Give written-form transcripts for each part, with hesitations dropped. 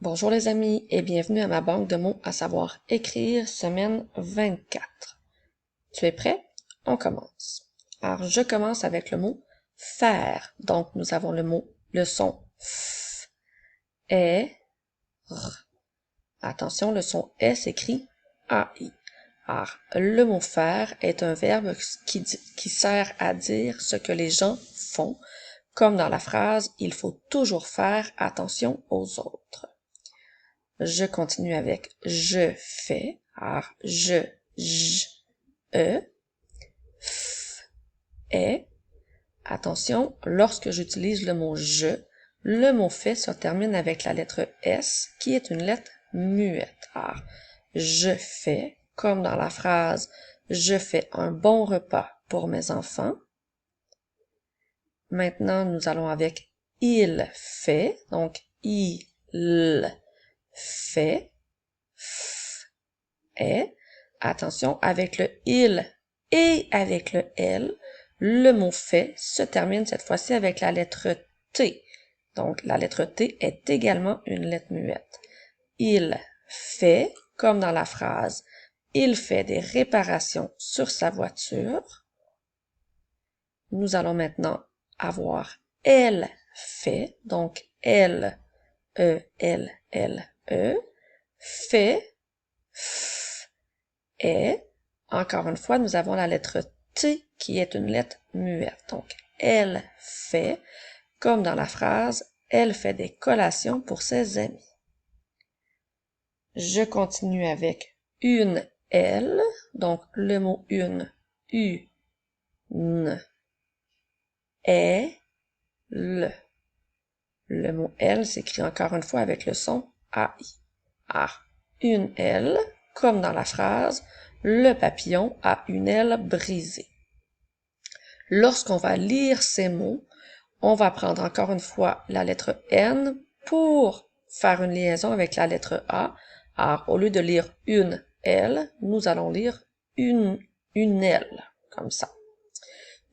Bonjour les amis et bienvenue à ma banque de mots à savoir écrire semaine 24. Tu es prêt? On commence. Alors je commence avec le mot faire. Donc nous avons le son f, est, r. Attention, le son est s'écrit AI. Alors le mot faire est un verbe qui sert à dire ce que les gens font, comme dans la phrase « Il faut toujours faire attention aux autres ». Je continue avec je fais. Alors, j, f, est. Attention, lorsque j'utilise le mot je, le mot fait se termine avec la lettre S, qui est une lettre muette. Alors, je fais, comme dans la phrase je fais un bon repas pour mes enfants. Maintenant, nous allons avec il fait, donc il fait, f, est. Attention, avec le il et avec le elle, le mot fait se termine cette fois-ci avec la lettre T. Donc, la lettre T est également une lettre muette. Il fait, comme dans la phrase, il fait des réparations sur sa voiture. Nous allons maintenant avoir elle fait, donc elle, fait, f, est. Encore une fois, nous avons la lettre T qui est une lettre muette. Donc, elle fait, comme dans la phrase, elle fait des collations pour ses amis. Je continue avec une elle, donc le mot une, une, est, le. Le mot elle s'écrit encore une fois avec le son AI. Ah, une aile, comme dans la phrase, le papillon a une aile brisée. Lorsqu'on va lire ces mots, on va prendre encore une fois la lettre N pour faire une liaison avec la lettre A. Alors, au lieu de lire une L, nous allons lire une L, comme ça.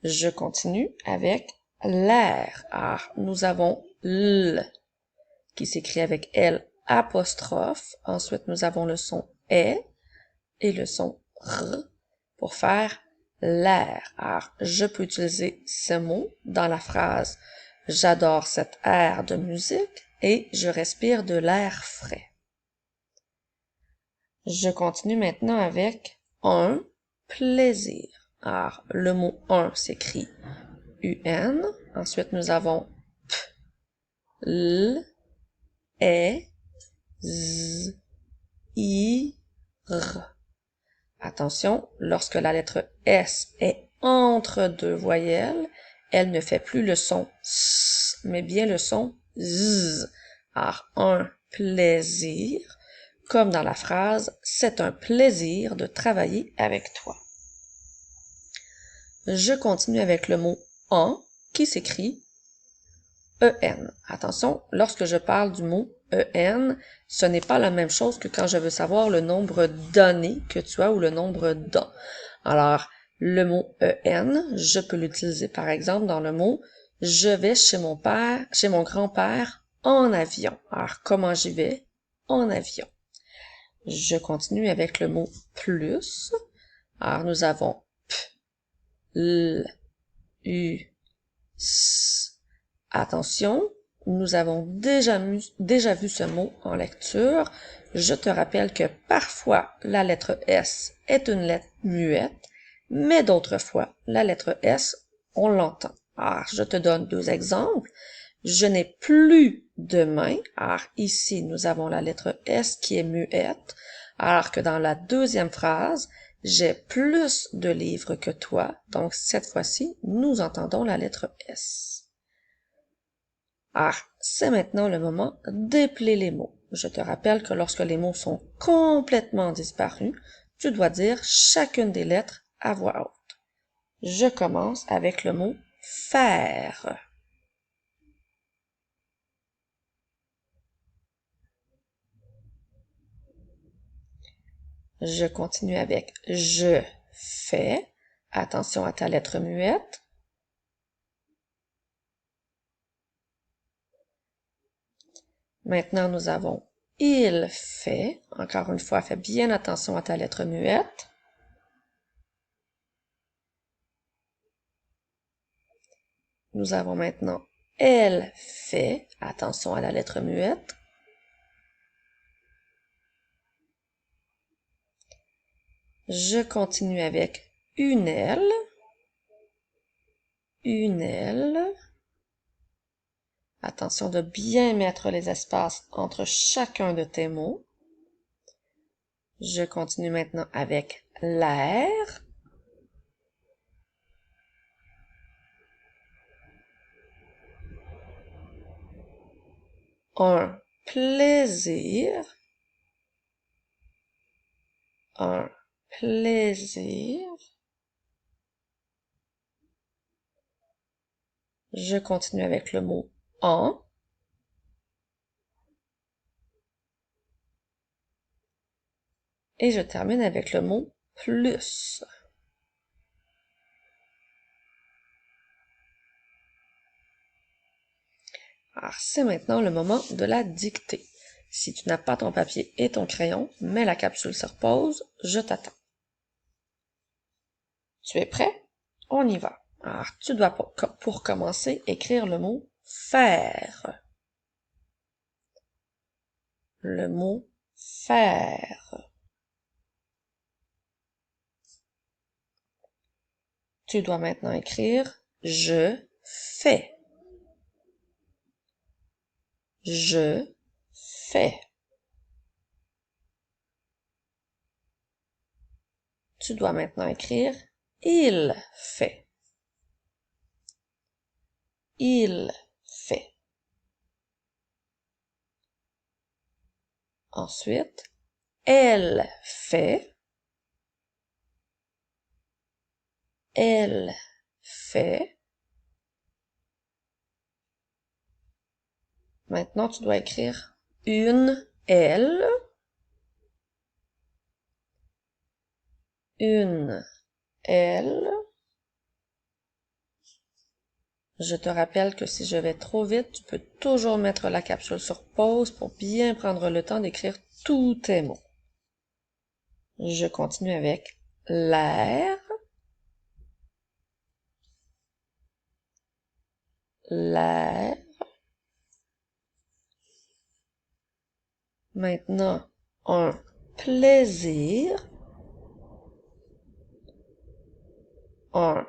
Je continue avec l'air. Alors, nous avons L qui s'écrit avec L apostrophe. Ensuite, nous avons le son est et le son r pour faire l'air. Alors, je peux utiliser ce mot dans la phrase « J'adore cette aire de musique et je respire de l'air frais ». Je continue maintenant avec un plaisir. Alors, le mot un s'écrit UN. Ensuite, nous avons p, l, est, z, i, r. Attention, lorsque la lettre S est entre deux voyelles, elle ne fait plus le son S, mais bien le son Z. Alors, un plaisir, comme dans la phrase « C'est un plaisir de travailler avec toi ». Je continue avec le mot « en » qui s'écrit EN. Attention, lorsque je parle du mot EN, ce n'est pas la même chose que quand je veux savoir le nombre d'années que tu as ou le nombre d'ans. Alors, le mot EN, je peux l'utiliser par exemple dans le mot « Je vais chez mon grand-père en avion ». Alors, comment j'y vais? En avion. Je continue avec le mot « plus ». Alors, nous avons P, L, U, S. Attention, nous avons déjà vu ce mot en lecture. Je te rappelle que parfois la lettre S est une lettre muette, mais d'autres fois la lettre S, on l'entend. Alors, je te donne deux exemples. Je n'ai plus de main. Alors, ici, nous avons la lettre S qui est muette, alors que dans la deuxième phrase, j'ai plus de livres que toi. Donc, cette fois-ci, nous entendons la lettre S. Ah, c'est maintenant le moment d'épeler les mots. Je te rappelle que lorsque les mots sont complètement disparus, tu dois dire chacune des lettres à voix haute. Je commence avec le mot faire. Je continue avec je fais. Attention à ta lettre muette. Maintenant, nous avons Il fait. Encore une fois, fais bien attention à ta lettre muette. Nous avons maintenant elle fait. Attention à la lettre muette. Je continue avec une elle. Une elle. Attention de bien mettre les espaces entre chacun de tes mots. Je continue maintenant avec l'air. Un plaisir. Un plaisir. Je continue avec le mot en. Et je termine avec le mot plus. Alors, c'est maintenant le moment de la dictée. Si tu n'as pas ton papier et ton crayon, mets la capsule sur pause, je t'attends. Tu es prêt? On y va. Alors, tu dois pour commencer écrire le mot faire. Le mot faire. Tu dois maintenant écrire je fais. Je fais. Tu dois maintenant écrire il fait. Il fait. Ensuite, elle fait. Elle fait. Maintenant, tu dois écrire une elle. Une elle. Je te rappelle que si je vais trop vite, tu peux toujours mettre la capsule sur pause pour bien prendre le temps d'écrire tous tes mots. Je continue avec l'air. L'air. Maintenant, un plaisir. Un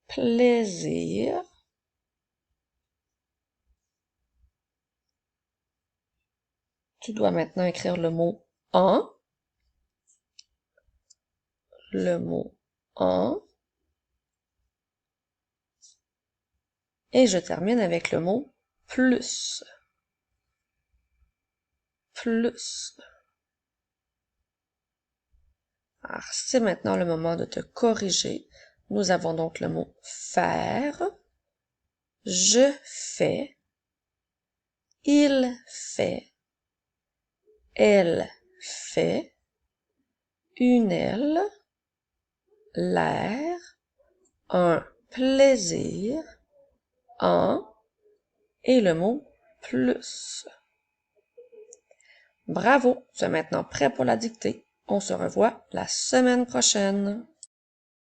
plaisir. Tu dois maintenant écrire le mot en. Le mot en. Et je termine avec le mot plus. Plus. Alors, c'est maintenant le moment de te corriger. Nous avons donc le mot faire. Je fais. Il fait. Elle fait. Une elle. L'air. Un plaisir. En. Et le mot plus. Bravo, tu es maintenant prêt pour la dictée. On se revoit la semaine prochaine.